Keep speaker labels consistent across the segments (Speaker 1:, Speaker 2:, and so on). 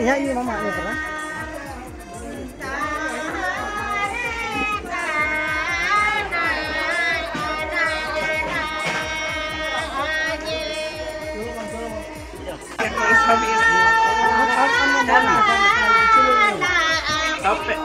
Speaker 1: Iya ini mama ini pernah.
Speaker 2: Sampai.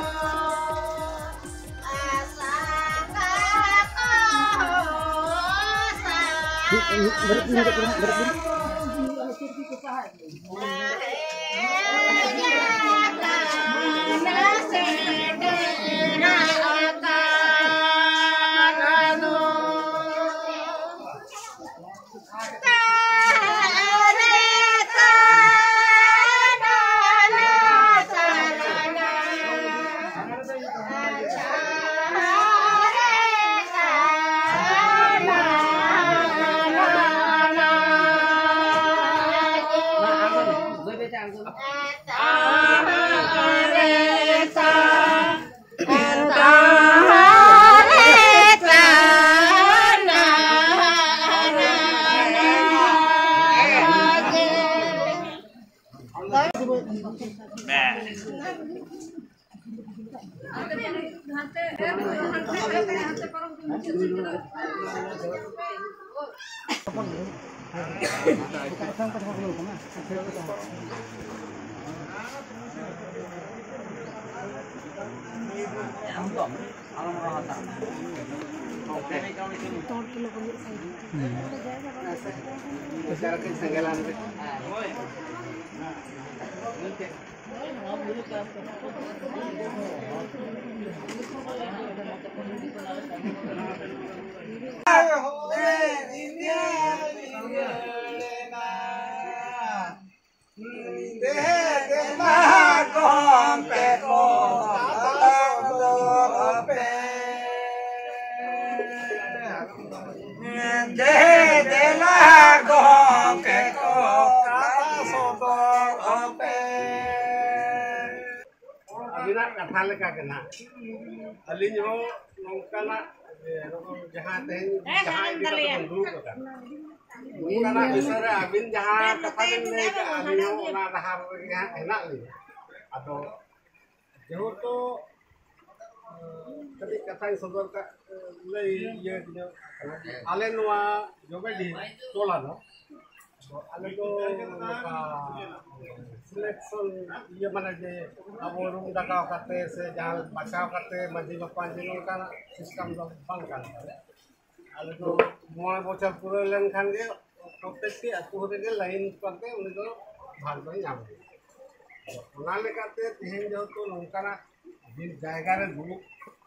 Speaker 2: Alin ho nongkana jahan teh jahan kita dulu kan. Nongkana besar abin jahan kapan ini alin ho na dahar enak li. Atau jauh tu tadi kata yang sodor ka lay ye dia. Alin wa jobe di tola no. Alin ko selection ये mana je abo room dakao kate se jahal bachao kate maji bapan jinol kan system do bang kan ale to moy bochar pura len khan ge protekti atu hore ge line kate uni do bhag do nyam ona lekate tihen jo to nongkana bin jayga re dulu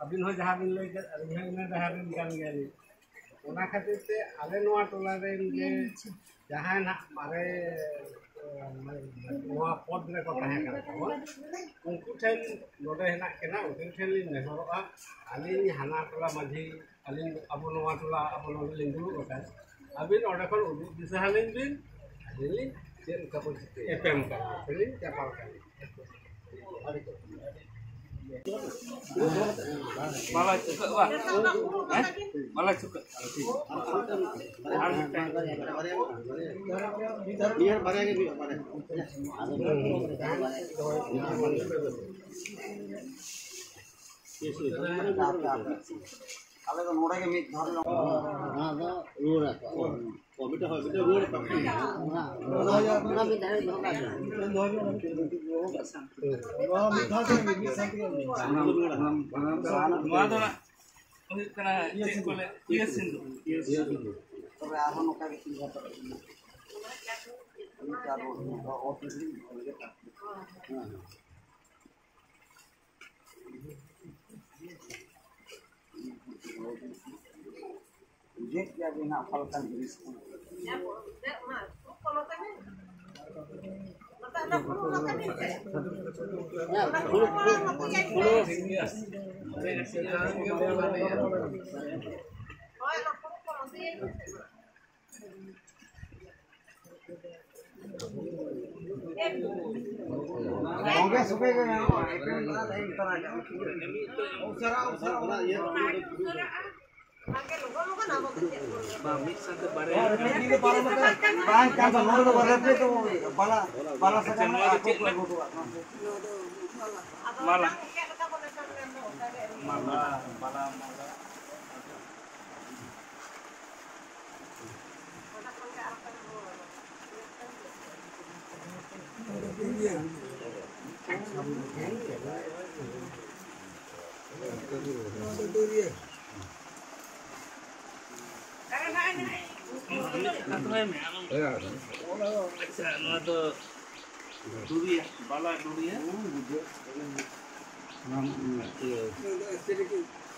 Speaker 2: abin ho jaha bin lei abin ne jaha bin kan ge ni ona khatir te ale noa tola re ge jahan mare wah pod re ko tahe kan unku then node henak kena unku then lin nehoroa alin hana tola maji alin abu noa tola abu no lin dulu kan abin orde kon uduk bisa halin bin alin chen kapasiti fm kan alin capal kan malah juga wah malah juga biar barangnya biar barang kalau kan orang yang mikir ada luar komite હોય બેટા road પકડી ના મીઠા રે ધોકા દે ધોકા સાંભળો મીઠા છે મીઠા સાંભળો માદોના ઓય કના ચેક કોલે યસ સિંધુ તો આહો નો કા કે વાત ini ચાલો office Dia dia nak falkan diri sendiri. Ya, boleh. Mak, kalau tanya. Mata
Speaker 1: Oke, suka kan? Usara ya.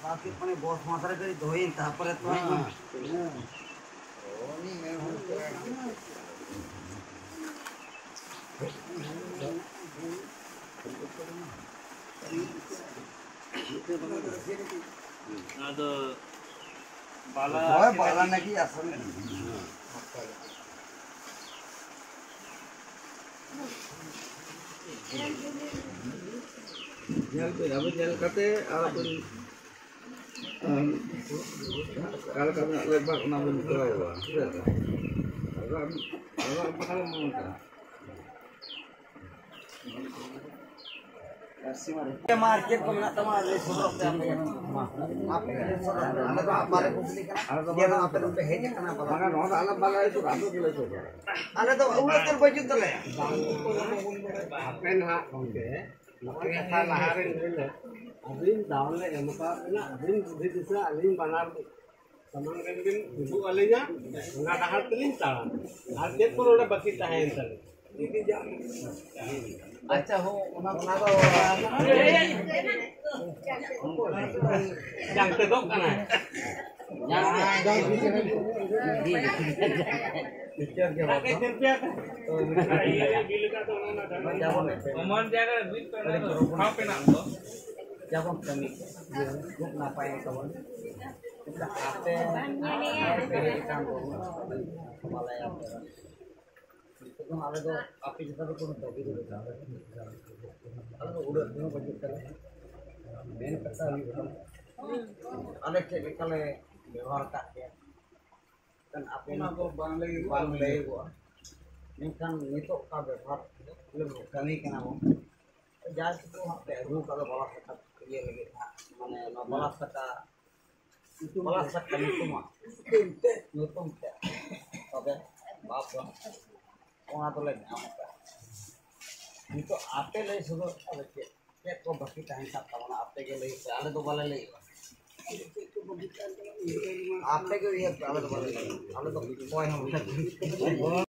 Speaker 1: Bakit pa ni boss masara kari doin tapare to
Speaker 3: ಅದು ಬಾಲ
Speaker 1: bala naki asal
Speaker 4: Jalan kate alapun kalau kami nak lebar namun kerawa, kalau apa kalau mau
Speaker 1: market ko na tama resort sa amin ano ba pare public na dia na apel pe heja kana pala
Speaker 4: mana no alam bala itu kamu kilo itu
Speaker 1: ano to ulat ter baju to le
Speaker 2: apen ha oke nakita laharin dulu abin daun le emuka na abin bisa alin banar samang bin ibu alinya enggak dahar telinta artinya pun udah bagi tahen tadi ini jam
Speaker 1: acha ho una to
Speaker 2: yang tegok kana
Speaker 1: picture ke bapak
Speaker 3: Oman jaga duit kau pernah lo?
Speaker 1: jawab kami group ngapain kawan kita ate di kampung Malaya itu kan ada tuh api kita tuh pun tahu gitu kalau udah punya baju kan main kata gitu ada cek kalau ବ୍ୟବହାର tak ya kan api itu bang lagi gua ini kan itu ka ବ୍ୟବହାର lebih kami kenapa jadi itu baru kalau balas kata iya lagi mana balas kata itu itu mah itu oke bapak orang atau lain itu apa lagi sudah ada cek kok bagi tahan sab kawan apa ke lagi ada tuh balik lagi apa ke ya ada tuh balik ada tuh poin